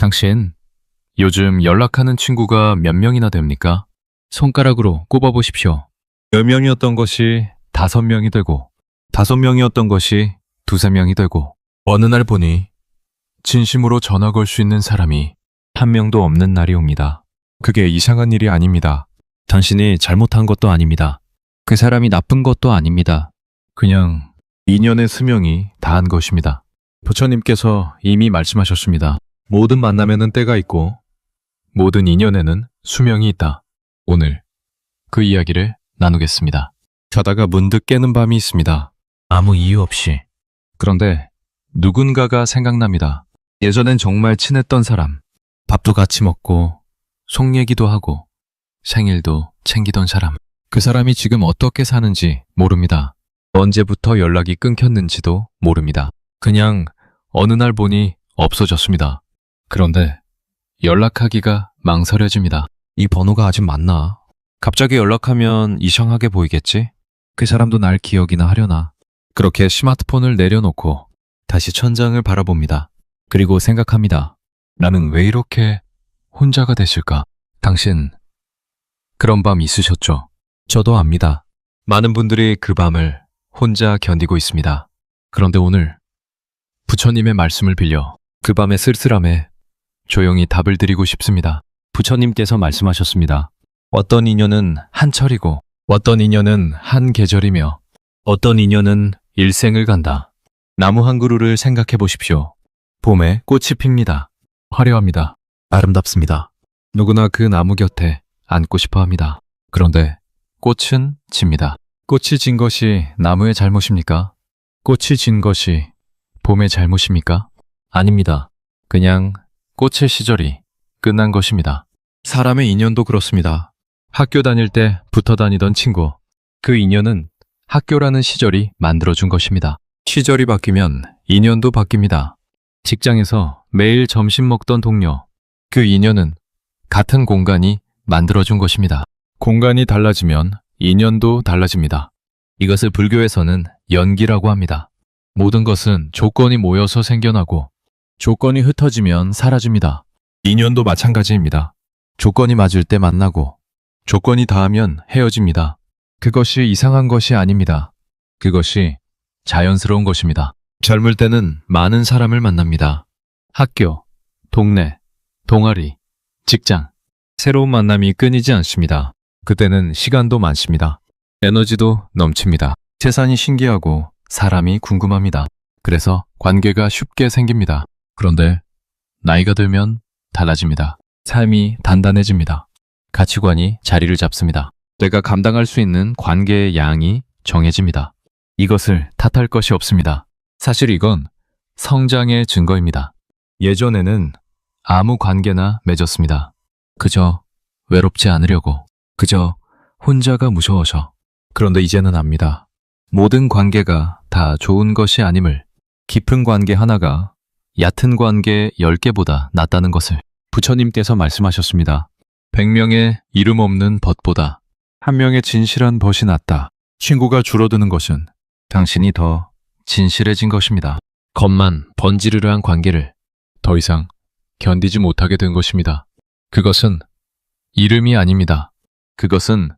당신, 요즘 연락하는 친구가 몇 명이나 됩니까? 손가락으로 꼽아보십시오. 10명이었던 것이 5명이 되고, 5명이었던 것이 2~3명이 되고, 어느 날 보니 진심으로 전화 걸 수 있는 사람이 1명도 없는 날이 옵니다. 그게 이상한 일이 아닙니다. 당신이 잘못한 것도 아닙니다. 그 사람이 나쁜 것도 아닙니다. 그냥 인연의 수명이 다한 것입니다. 부처님께서 이미 말씀하셨습니다. 모든 만남에는 때가 있고 모든 인연에는 수명이 있다. 오늘 그 이야기를 나누겠습니다. 자다가 문득 깨는 밤이 있습니다. 아무 이유 없이. 그런데 누군가가 생각납니다. 예전엔 정말 친했던 사람, 밥도 같이 먹고 속 얘기도 하고 생일도 챙기던 사람. 그 사람이 지금 어떻게 사는지 모릅니다. 언제부터 연락이 끊겼는지도 모릅니다. 그냥 어느 날 보니 없어졌습니다. 그런데 연락하기가 망설여집니다. 이 번호가 아직 맞나? 갑자기 연락하면 이상하게 보이겠지? 그 사람도 날 기억이나 하려나? 그렇게 스마트폰을 내려놓고 다시 천장을 바라봅니다. 그리고 생각합니다. 나는 왜 이렇게 혼자가 됐을까? 당신, 그런 밤 있으셨죠? 저도 압니다. 많은 분들이 그 밤을 혼자 견디고 있습니다. 그런데 오늘 부처님의 말씀을 빌려 그 밤의 쓸쓸함에 조용히 답을 드리고 싶습니다. 부처님께서 말씀하셨습니다. 어떤 인연은 한철이고 어떤 인연은 한 계절이며 어떤 인연은 일생을 간다. 나무 한 그루를 생각해 보십시오. 봄에 꽃이 핍니다. 화려합니다. 아름답습니다. 누구나 그 나무 곁에 앉고 싶어 합니다. 그런데 꽃은 집니다. 꽃이 진 것이 나무의 잘못입니까? 꽃이 진 것이 봄의 잘못입니까? 아닙니다. 그냥 꽃의 시절이 끝난 것입니다. 사람의 인연도 그렇습니다. 학교 다닐 때 붙어 다니던 친구, 그 인연은 학교라는 시절이 만들어준 것입니다. 시절이 바뀌면 인연도 바뀝니다. 직장에서 매일 점심 먹던 동료, 그 인연은 같은 공간이 만들어준 것입니다. 공간이 달라지면 인연도 달라집니다. 이것을 불교에서는 연기라고 합니다. 모든 것은 조건이 모여서 생겨나고 조건이 흩어지면 사라집니다. 인연도 마찬가지입니다. 조건이 맞을 때 만나고 조건이 닿으면 헤어집니다. 그것이 이상한 것이 아닙니다. 그것이 자연스러운 것입니다. 젊을 때는 많은 사람을 만납니다. 학교, 동네, 동아리, 직장. 새로운 만남이 끊이지 않습니다. 그때는 시간도 많습니다. 에너지도 넘칩니다. 세상이 신기하고 사람이 궁금합니다. 그래서 관계가 쉽게 생깁니다. 그런데 나이가 들면 달라집니다. 삶이 단단해집니다. 가치관이 자리를 잡습니다. 내가 감당할 수 있는 관계의 양이 정해집니다. 이것을 탓할 것이 없습니다. 사실 이건 성장의 증거입니다. 예전에는 아무 관계나 맺었습니다. 그저 외롭지 않으려고, 그저 혼자가 무서워서. 그런데 이제는 압니다. 모든 관계가 다 좋은 것이 아님을, 깊은 관계 하나가 얕은 관계 10개보다 낫다는 것을 부처님께서 말씀하셨습니다. 100명의 이름 없는 벗보다 1명의 진실한 벗이 낫다. 친구가 줄어드는 것은 당신이 더 진실해진 것입니다. 겉만 번지르르한 관계를 더 이상 견디지 못하게 된 것입니다. 그것은 이름이 아닙니다. 그것은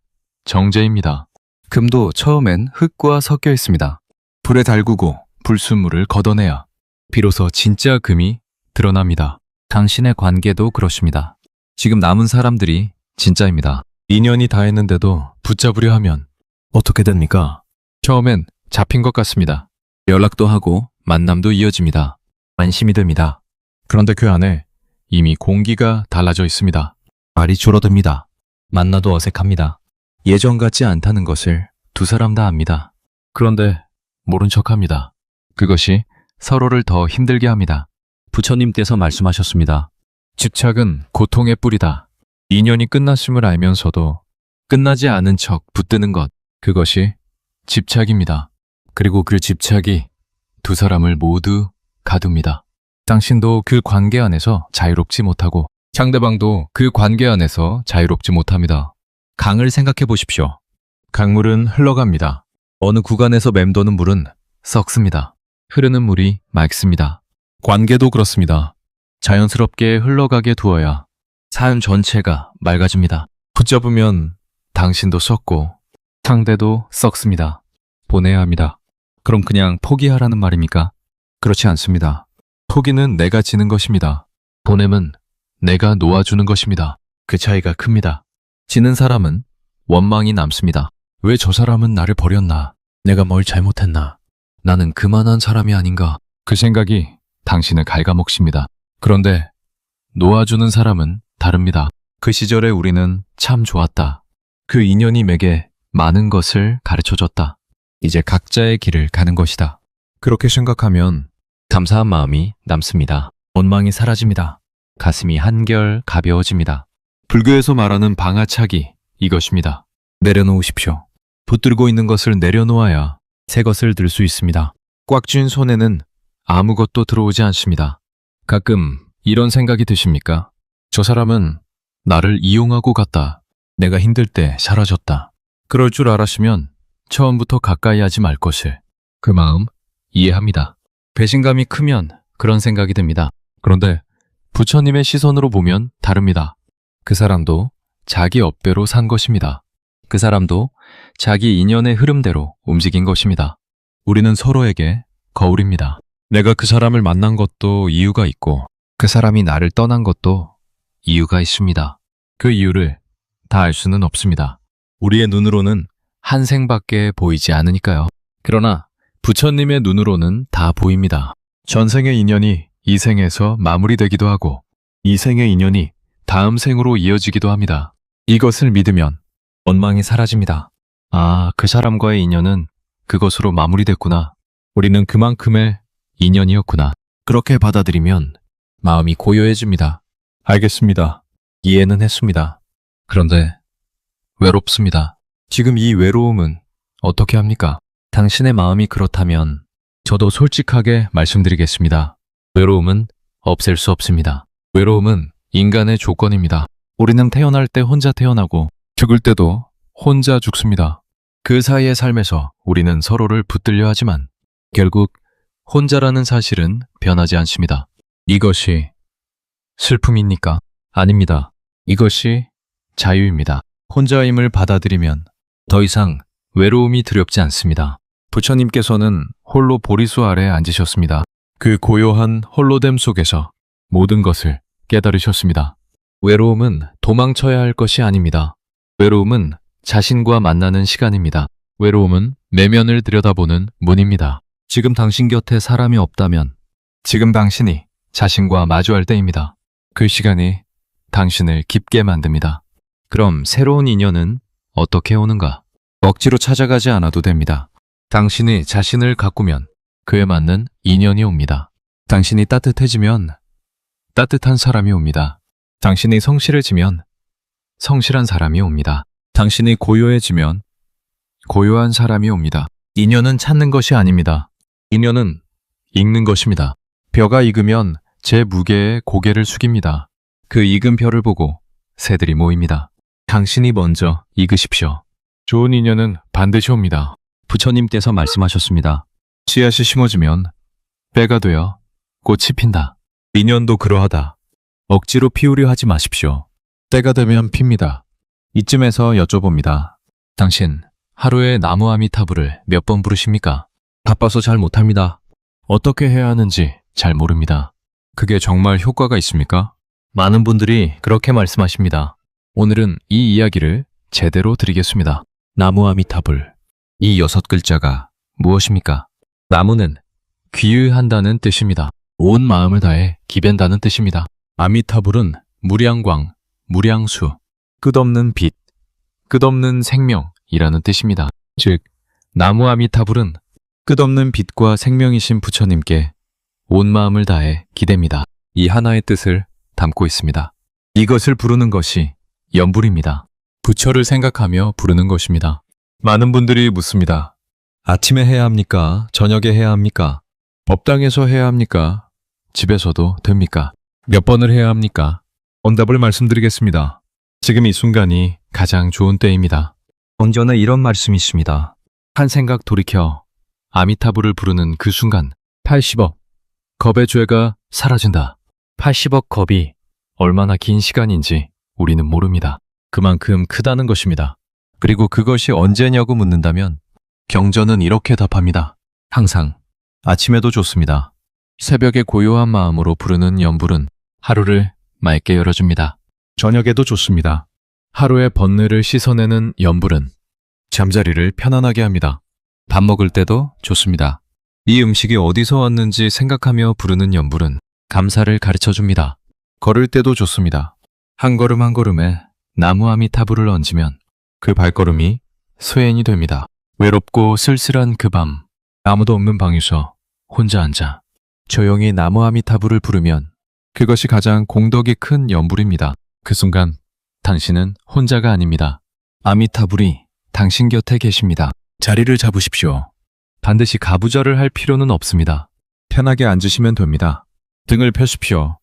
정제입니다. 금도 처음엔 흙과 섞여 있습니다. 불에 달구고 불순물을 걷어내야 비로소 진짜 금이 드러납니다. 당신의 관계도 그렇습니다. 지금 남은 사람들이 진짜입니다. 인연이 다 했는데도 붙잡으려 하면 어떻게 됩니까? 처음엔 잡힌 것 같습니다. 연락도 하고 만남도 이어집니다. 안심이 됩니다. 그런데 그 안에 이미 공기가 달라져 있습니다. 말이 줄어듭니다. 만나도 어색합니다. 예전 같지 않다는 것을 두 사람 다 압니다. 그런데 모른 척합니다. 그것이 서로를 더 힘들게 합니다. 부처님께서 말씀하셨습니다. 집착은 고통의 뿌리다. 인연이 끝났음을 알면서도 끝나지 않은 척 붙드는 것, 그것이 집착입니다. 그리고 그 집착이 두 사람을 모두 가둡니다. 당신도 그 관계 안에서 자유롭지 못하고 상대방도 그 관계 안에서 자유롭지 못합니다. 강을 생각해 보십시오. 강물은 흘러갑니다. 어느 구간에서 맴도는 물은 썩습니다. 흐르는 물이 맑습니다. 관계도 그렇습니다. 자연스럽게 흘러가게 두어야 삶 전체가 맑아집니다. 붙잡으면 당신도 썩고 상대도 썩습니다. 보내야 합니다. 그럼 그냥 포기하라는 말입니까? 그렇지 않습니다. 포기는 내가 지는 것입니다. 보냄은 내가 놓아주는 것입니다. 그 차이가 큽니다. 지는 사람은 원망이 남습니다. 왜 저 사람은 나를 버렸나? 내가 뭘 잘못했나? 나는 그만한 사람이 아닌가? 그 생각이 당신을 갉아먹습니다. 그런데 놓아주는 사람은 다릅니다. 그 시절에 우리는 참 좋았다. 그 인연이 내게 많은 것을 가르쳐줬다. 이제 각자의 길을 가는 것이다. 그렇게 생각하면 감사한 마음이 남습니다. 원망이 사라집니다. 가슴이 한결 가벼워집니다. 불교에서 말하는 방아차기, 이것입니다. 내려놓으십시오. 붙들고 있는 것을 내려놓아야 새 것을 들 수 있습니다. 꽉 쥔 손에는 아무것도 들어오지 않습니다. 가끔 이런 생각이 드십니까? 저 사람은 나를 이용하고 갔다. 내가 힘들 때 사라졌다. 그럴 줄 알았으면 처음부터 가까이 하지 말 것을. 그 마음 이해합니다. 배신감이 크면 그런 생각이 듭니다. 그런데 부처님의 시선으로 보면 다릅니다. 그 사람도 자기 업대로 산 것입니다. 그 사람도 자기 인연의 흐름대로 움직인 것입니다. 우리는 서로에게 거울입니다. 내가 그 사람을 만난 것도 이유가 있고 그 사람이 나를 떠난 것도 이유가 있습니다. 그 이유를 다 알 수는 없습니다. 우리의 눈으로는 한 생밖에 보이지 않으니까요. 그러나 부처님의 눈으로는 다 보입니다. 전생의 인연이 이 생에서 마무리되기도 하고 이 생의 인연이 다음 생으로 이어지기도 합니다. 이것을 믿으면 원망이 사라집니다. 아, 그 사람과의 인연은 그것으로 마무리됐구나. 우리는 그만큼의 인연이었구나. 그렇게 받아들이면 마음이 고요해집니다. 알겠습니다. 이해는 했습니다. 그런데 외롭습니다. 지금 이 외로움은 어떻게 합니까? 당신의 마음이 그렇다면 저도 솔직하게 말씀드리겠습니다. 외로움은 없앨 수 없습니다. 외로움은 인간의 조건입니다. 우리는 태어날 때 혼자 태어나고 죽을 때도 혼자 죽습니다. 그 사이의 삶에서 우리는 서로를 붙들려 하지만 결국 혼자라는 사실은 변하지 않습니다. 이것이 슬픔입니까? 아닙니다. 이것이 자유입니다. 혼자임을 받아들이면 더 이상 외로움이 두렵지 않습니다. 부처님께서는 홀로 보리수 아래 앉으셨습니다. 그 고요한 홀로됨 속에서 모든 것을 깨달으셨습니다. 외로움은 도망쳐야 할 것이 아닙니다. 외로움은 자신과 만나는 시간입니다. 외로움은 내면을 들여다보는 문입니다. 지금 당신 곁에 사람이 없다면 지금 당신이 자신과 마주할 때입니다. 그 시간이 당신을 깊게 만듭니다. 그럼 새로운 인연은 어떻게 오는가? 억지로 찾아가지 않아도 됩니다. 당신이 자신을 가꾸면 그에 맞는 인연이 옵니다. 당신이 따뜻해지면 따뜻한 사람이 옵니다. 당신이 성실해지면 성실한 사람이 옵니다. 당신이 고요해지면 고요한 사람이 옵니다. 인연은 찾는 것이 아닙니다. 인연은 익는 것입니다. 벼가 익으면 제 무게에 고개를 숙입니다. 그 익은 벼를 보고 새들이 모입니다. 당신이 먼저 익으십시오. 좋은 인연은 반드시 옵니다. 부처님께서 말씀하셨습니다. 씨앗이 심어지면 빼가 되어 꽃이 핀다. 인연도 그러하다. 억지로 피우려 하지 마십시오. 때가 되면 핍니다. 이쯤에서 여쭤봅니다. 당신 하루에 나무 아미타불을 몇 번 부르십니까? 바빠서 잘 못합니다. 어떻게 해야 하는지 잘 모릅니다. 그게 정말 효과가 있습니까? 많은 분들이 그렇게 말씀하십니다. 오늘은 이 이야기를 제대로 드리겠습니다. 나무 아미타불. 이 6글자가 무엇입니까? 나무는 귀의한다는 뜻입니다. 온 마음을 다해 기댄다는 뜻입니다. 아미타불은 무량광, 무량수, 끝없는 빛, 끝없는 생명이라는 뜻입니다. 즉, 나무 아미타불은 끝없는 빛과 생명이신 부처님께 온 마음을 다해 기댑니다. 이 하나의 뜻을 담고 있습니다. 이것을 부르는 것이 연불입니다. 부처를 생각하며 부르는 것입니다. 많은 분들이 묻습니다. 아침에 해야 합니까? 저녁에 해야 합니까? 법당에서 해야 합니까? 집에서도 됩니까? 몇 번을 해야 합니까? 응답을 말씀드리겠습니다. 지금 이 순간이 가장 좋은 때입니다. 언제나 이런 말씀이 있습니다. 한 생각 돌이켜 아미타불을 부르는 그 순간 80억 겁의 죄가 사라진다. 80억 겁이 얼마나 긴 시간인지 우리는 모릅니다. 그만큼 크다는 것입니다. 그리고 그것이 언제냐고 묻는다면 경전은 이렇게 답합니다. 항상 아침에도 좋습니다. 새벽에 고요한 마음으로 부르는 연불은 하루를 맑게 열어줍니다. 저녁에도 좋습니다. 하루의 번뇌를 씻어내는 연불은 잠자리를 편안하게 합니다. 밥 먹을 때도 좋습니다. 이 음식이 어디서 왔는지 생각하며 부르는 연불은 감사를 가르쳐줍니다. 걸을 때도 좋습니다. 한 걸음 한 걸음에 나무 아미타불을 얹으면 그 발걸음이 소행이 됩니다. 외롭고 쓸쓸한 그 밤, 아무도 없는 방에서 혼자 앉아 조용히 나무 아미타불을 부르면 그것이 가장 공덕이 큰 연불입니다. 그 순간 당신은 혼자가 아닙니다. 아미타불이 당신 곁에 계십니다. 자리를 잡으십시오. 반드시 가부좌를 할 필요는 없습니다. 편하게 앉으시면 됩니다. 등을 펴십시오.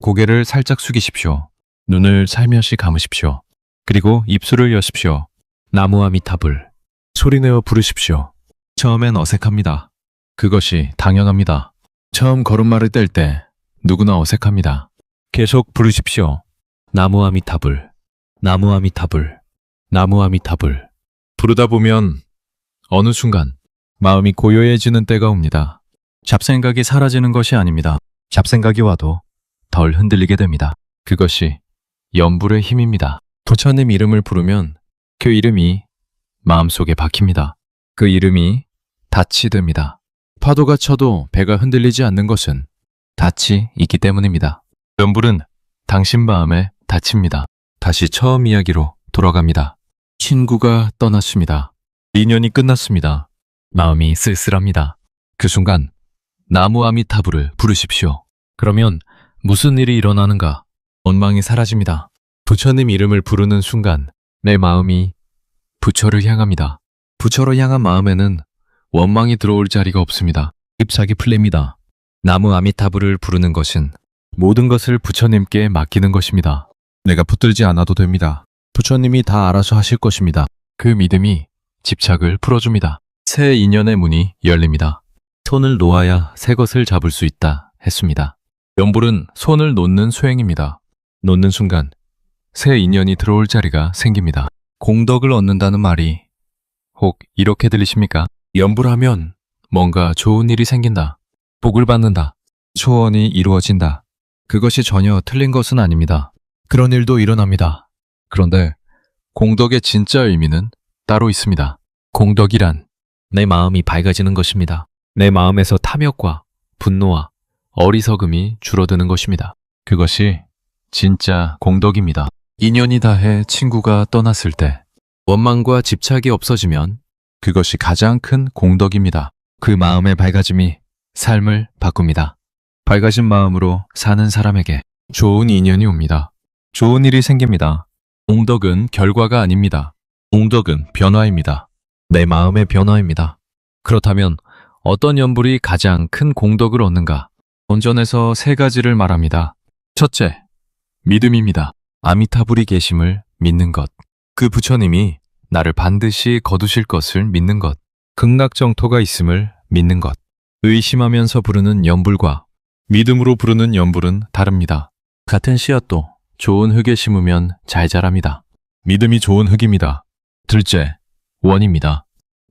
고개를 살짝 숙이십시오. 눈을 살며시 감으십시오. 그리고 입술을 여십시오. 나무 아미타불. 소리내어 부르십시오. 처음엔 어색합니다. 그것이 당연합니다. 처음 걸음마를 뗄 때 누구나 어색합니다. 계속 부르십시오. 나무 아미타불. 나무 아미타불. 나무 아미타불. 부르다 보면 어느 순간 마음이 고요해지는 때가 옵니다. 잡생각이 사라지는 것이 아닙니다. 잡생각이 와도 덜 흔들리게 됩니다. 그것이 연불의 힘입니다. 부처님 이름을 부르면 그 이름이 마음속에 박힙니다. 그 이름이 닻이 됩니다. 파도가 쳐도 배가 흔들리지 않는 것은 닻이 있기 때문입니다. 연불은 당신 마음에 닻입니다. 다시 처음 이야기로 돌아갑니다. 친구가 떠났습니다. 인연이 끝났습니다. 마음이 쓸쓸합니다. 그 순간 나무 아미타불을 부르십시오. 그러면 무슨 일이 일어나는가? 원망이 사라집니다. 부처님 이름을 부르는 순간 내 마음이 부처를 향합니다. 부처로 향한 마음에는 원망이 들어올 자리가 없습니다. 잎사귀 풀립니다. 나무 아미타불을 부르는 것은 모든 것을 부처님께 맡기는 것입니다. 내가 붙들지 않아도 됩니다. 부처님이 다 알아서 하실 것입니다. 그 믿음이 집착을 풀어줍니다. 새 인연의 문이 열립니다. 손을 놓아야 새 것을 잡을 수 있다 했습니다. 연불은 손을 놓는 수행입니다. 놓는 순간 새 인연이 들어올 자리가 생깁니다. 공덕을 얻는다는 말이 혹 이렇게 들리십니까? 연불하면 뭔가 좋은 일이 생긴다. 복을 받는다. 소원이 이루어진다. 그것이 전혀 틀린 것은 아닙니다. 그런 일도 일어납니다. 그런데 공덕의 진짜 의미는 따로 있습니다. 공덕이란 내 마음이 밝아지는 것입니다. 내 마음에서 탐욕과 분노와 어리석음이 줄어드는 것입니다. 그것이 진짜 공덕입니다. 인연이 다해 친구가 떠났을 때 원망과 집착이 없어지면 그것이 가장 큰 공덕입니다. 그 마음의 밝아짐이 삶을 바꿉니다. 밝아진 마음으로 사는 사람에게 좋은 인연이 옵니다. 좋은 일이 생깁니다. 공덕은 결과가 아닙니다. 공덕은 변화입니다. 내 마음의 변화입니다. 그렇다면 어떤 연불이 가장 큰 공덕을 얻는가? 본전에서 세 가지를 말합니다. 첫째, 믿음입니다. 아미타불이 계심을 믿는 것. 그 부처님이 나를 반드시 거두실 것을 믿는 것. 극락정토가 있음을 믿는 것. 의심하면서 부르는 연불과 믿음으로 부르는 연불은 다릅니다. 같은 씨앗도 좋은 흙에 심으면 잘 자랍니다. 믿음이 좋은 흙입니다. 둘째, 원입니다.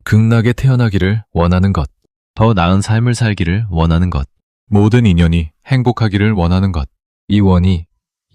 극락에 태어나기를 원하는 것. 더 나은 삶을 살기를 원하는 것. 모든 인연이 행복하기를 원하는 것. 이 원이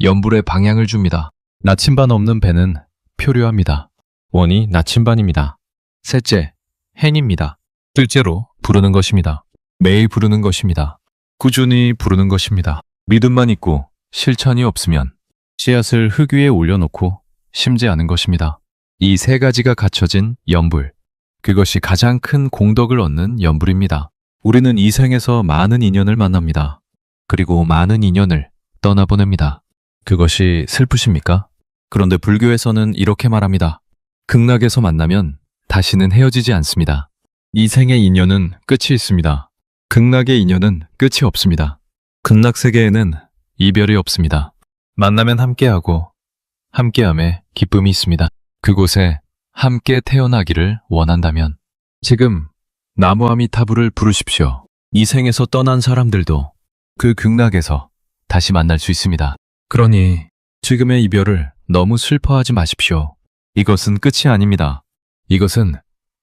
연불의 방향을 줍니다. 나침반 없는 배는 표류합니다. 원이 나침반입니다. 셋째, 행입니다. 실제로 부르는 것입니다. 매일 부르는 것입니다. 꾸준히 부르는 것입니다. 믿음만 있고 실천이 없으면 씨앗을 흙 위에 올려놓고 심지 않은 것입니다. 이 세 가지가 갖춰진 연불. 그것이 가장 큰 공덕을 얻는 연불입니다. 우리는 이 생에서 많은 인연을 만납니다. 그리고 많은 인연을 떠나보냅니다. 그것이 슬프십니까? 그런데 불교에서는 이렇게 말합니다. 극락에서 만나면 다시는 헤어지지 않습니다. 이 생의 인연은 끝이 있습니다. 극락의 인연은 끝이 없습니다. 극락 세계에는 이별이 없습니다. 만나면 함께하고 함께함에 기쁨이 있습니다. 그곳에 함께 태어나기를 원한다면 지금 나무 아미타불을 부르십시오. 이 생에서 떠난 사람들도 그 극락에서 다시 만날 수 있습니다. 그러니 지금의 이별을 너무 슬퍼하지 마십시오. 이것은 끝이 아닙니다. 이것은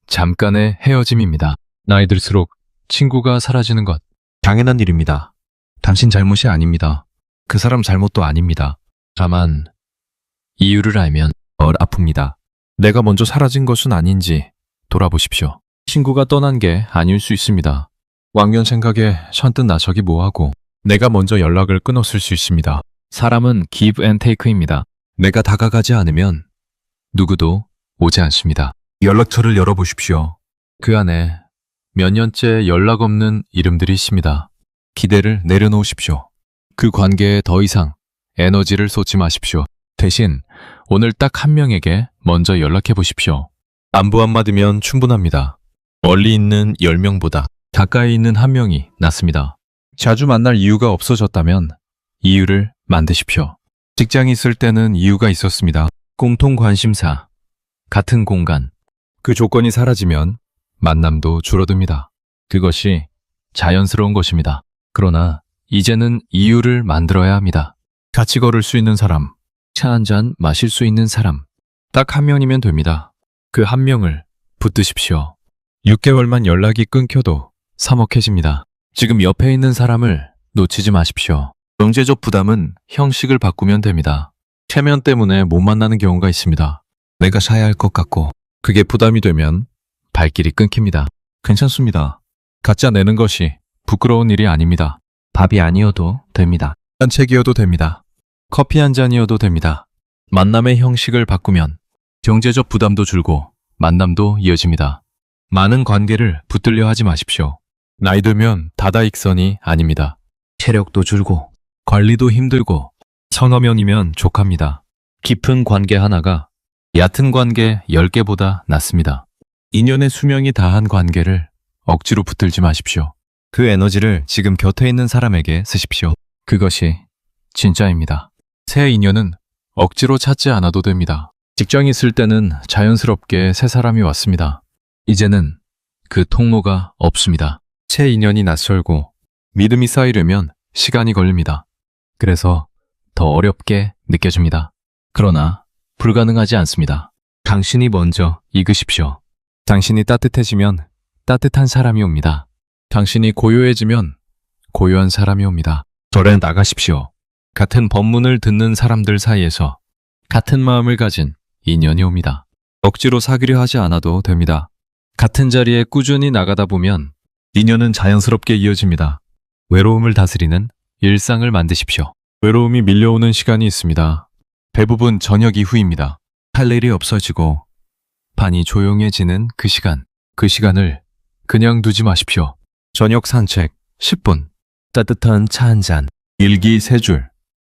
잠깐의 헤어짐입니다. 나이 들수록 친구가 사라지는 것 당연한 일입니다. 당신 잘못이 아닙니다. 그 사람 잘못도 아닙니다. 다만 이유를 알면 덜 아픕니다. 내가 먼저 사라진 것은 아닌지 돌아보십시오. 친구가 떠난 게 아닐 수 있습니다. 왕년 생각에 선뜻 나서기 뭐하고 내가 먼저 연락을 끊었을 수 있습니다. 사람은 give and take입니다. 내가 다가가지 않으면 누구도 오지 않습니다. 연락처를 열어보십시오. 그 안에 몇 년째 연락 없는 이름들이 있습니다. 기대를 내려놓으십시오. 그 관계에 더 이상 에너지를 쏟지 마십시오. 대신 오늘 딱 한 명에게 먼저 연락해 보십시오. 안부 한마디면 충분합니다. 멀리 있는 10명보다 가까이 있는 한 명이 낫습니다. 자주 만날 이유가 없어졌다면 이유를 만드십시오. 직장에 있을 때는 이유가 있었습니다. 공통 관심사, 같은 공간. 그 조건이 사라지면 만남도 줄어듭니다. 그것이 자연스러운 것입니다. 그러나 이제는 이유를 만들어야 합니다. 같이 걸을 수 있는 사람, 차 한 잔 마실 수 있는 사람, 딱 한 명이면 됩니다. 그 한 명을 붙드십시오. 6개월만 연락이 끊겨도 서먹해집니다. 지금 옆에 있는 사람을 놓치지 마십시오. 경제적 부담은 형식을 바꾸면 됩니다. 체면 때문에 못 만나는 경우가 있습니다. 내가 사야 할 것 같고 그게 부담이 되면 발길이 끊깁니다. 괜찮습니다. 가짜 내는 것이 부끄러운 일이 아닙니다. 밥이 아니어도 됩니다. 산책이어도 됩니다. 커피 한 잔이어도 됩니다. 만남의 형식을 바꾸면 경제적 부담도 줄고 만남도 이어집니다. 많은 관계를 붙들려 하지 마십시오. 나이 들면 다다익선이 아닙니다. 체력도 줄고 관리도 힘들고 서너 명이면 족합니다. 깊은 관계 하나가 얕은 관계 10개보다 낫습니다. 인연의 수명이 다한 관계를 억지로 붙들지 마십시오. 그 에너지를 지금 곁에 있는 사람에게 쓰십시오. 그것이 진짜입니다. 새 인연은 억지로 찾지 않아도 됩니다. 직장에 있을 때는 자연스럽게 새 사람이 왔습니다. 이제는 그 통로가 없습니다. 새 인연이 낯설고 믿음이 쌓이려면 시간이 걸립니다. 그래서 더 어렵게 느껴집니다. 그러나 불가능하지 않습니다. 당신이 먼저 익으십시오. 당신이 따뜻해지면 따뜻한 사람이 옵니다. 당신이 고요해지면 고요한 사람이 옵니다. 절에 나가십시오. 같은 법문을 듣는 사람들 사이에서 같은 마음을 가진 인연이 옵니다. 억지로 사귀려 하지 않아도 됩니다. 같은 자리에 꾸준히 나가다 보면 인연은 자연스럽게 이어집니다. 외로움을 다스리는 일상을 만드십시오. 외로움이 밀려오는 시간이 있습니다. 대부분 저녁 이후입니다. 할 일이 없어지고 반이 조용해지는 그 시간. 그 시간을 그냥 두지 마십시오. 저녁 산책 10분, 따뜻한 차 한 잔, 일기 3줄.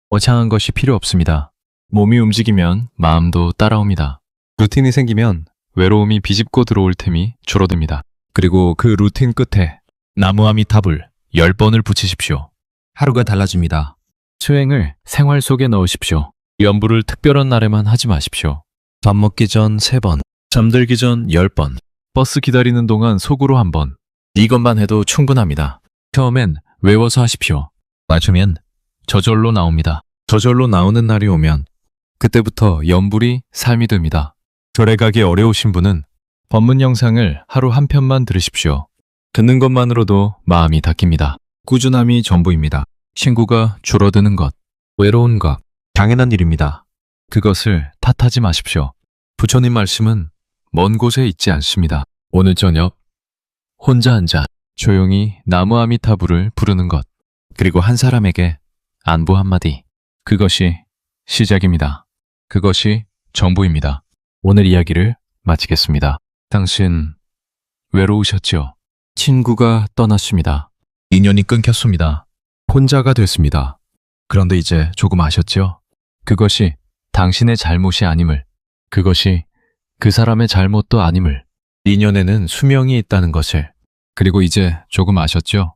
거창한 것이 필요 없습니다. 몸이 움직이면 마음도 따라옵니다. 루틴이 생기면 외로움이 비집고 들어올 템이 줄어듭니다. 그리고 그 루틴 끝에 나무아미타불 10번을 붙이십시오. 하루가 달라집니다. 수행을 생활 속에 넣으십시오. 연부를 특별한 날에만 하지 마십시오. 밥 먹기 전 3번, 잠들기 전 10번, 버스 기다리는 동안 속으로 1번. 이것만 해도 충분합니다. 처음엔 외워서 하십시오. 맞으면 저절로 나옵니다. 저절로 나오는 날이 오면 그때부터 연불이 삶이 됩니다. 절에 가기 어려우신 분은 법문 영상을 하루 한 편만 들으십시오. 듣는 것만으로도 마음이 닦입니다. 꾸준함이 전부입니다. 친구가 줄어드는 것, 외로운 것, 당연한 일입니다. 그것을 탓하지 마십시오. 부처님 말씀은 먼 곳에 있지 않습니다. 오늘 저녁 혼자 앉아 조용히 나무아미타불을 부르는 것, 그리고 한 사람에게 안부 한마디. 그것이 시작입니다. 그것이 전부입니다. 오늘 이야기를 마치겠습니다. 당신 외로우셨죠? 친구가 떠났습니다. 인연이 끊겼습니다. 혼자가 됐습니다. 그런데 이제 조금 아셨죠? 그것이 당신의 잘못이 아님을, 그것이 그 사람의 잘못도 아님을, 인연에는 수명이 있다는 것을, 그리고 이제 조금 아셨죠?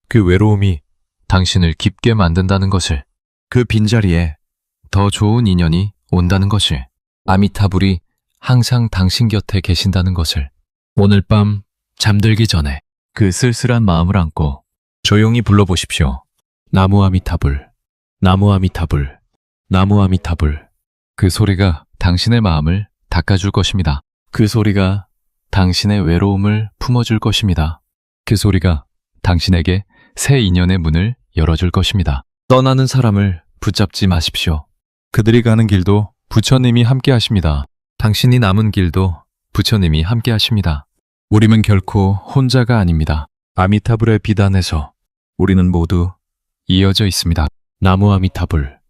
그 외로움이 당신을 깊게 만든다는 것을, 그 빈자리에 더 좋은 인연이 온다는 것을, 아미타불이 항상 당신 곁에 계신다는 것을, 오늘 밤 잠들기 전에 그 쓸쓸한 마음을 안고 조용히 불러보십시오. 나무 아미타불. 나무 아미타불, 나무 아미타불. 그 소리가 당신의 마음을 닦아줄 것입니다. 그 소리가 당신의 외로움을 품어줄 것입니다. 그 소리가 당신에게 새 인연의 문을 열어줄 것입니다. 떠나는 사람을 붙잡지 마십시오. 그들이 가는 길도 부처님이 함께 하십니다. 당신이 남은 길도 부처님이 함께 하십니다. 우리는 결코 혼자가 아닙니다. 아미타불의 비단에서 우리는 모두 이어져 있습니다. 나무 아미타불.